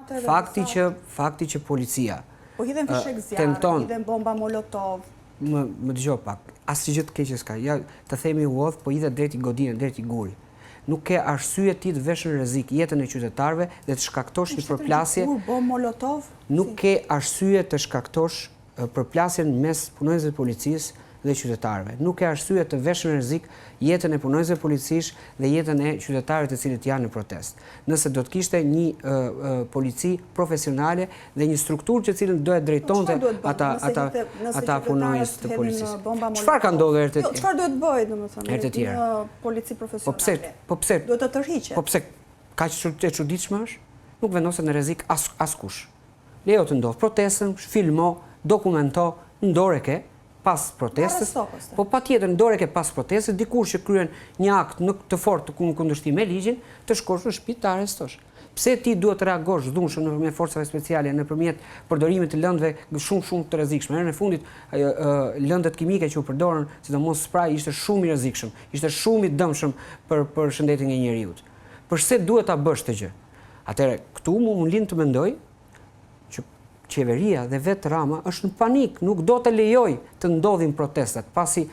granate? Fakti që policia po hidhen fishek zjarr, hidhen bomba molotov. Më dëgjoj pak. Asgjë të keqe s'ka. Ja, të themi udh, po hidhet drejt i godinën, drejt i guri. Nuk ke arsye ti të vesh në rrezik jetën e qytetarëve dhe të shkaktosh një përplasje. Bom molotov? Nuk ke arsye të shkaktosh përplasjen mes punonjësve të policisë dhe qytetarëve. Nuk ke arsye të vesh në rrezik jetën e punonjësve policisë dhe jetën e qytetarëve të cilët janë në protestë. Nëse do të kishte një polici profesionale dhe një strukturë që cilën do e drejtonte ata punonjës të policisë. Çfarë ka ndodhur herë të tjera? Çfarë duhet bëjë, domethënë, një polici profesionale? Po pse? Duhet të tërhiqet. Po pse? Kaq e çuditshme është? Nuk vendoset në rrezik askush. Lejo të ndodh protestën, filmo, dokumento, ndore ke pas protestës, po patjetër ndore ke pas protestës, dikur që kryen një akt në të fortë të kundërshtim me ligjin, të shkosh në shtëpi të arrestosh. Pse ti duhet të reagosh dhunshëm nëpërmjet forcave speciale, nëpërmjet përdorimit të lëndëve shumë të rrezikshme. Në fundit lëndët kimike që u përdorën, sidomos spray, ishte shumë i rrezikshëm, ishte shumë i dëmshëm për shëndetin e njeriut. Përse duhet ta bësh këtë gjë? Atëherë, këtu më lind të mendoj që qeveria dhe vetë Rama është në panik, nuk do të lejoj të ndodhin protestat, pasi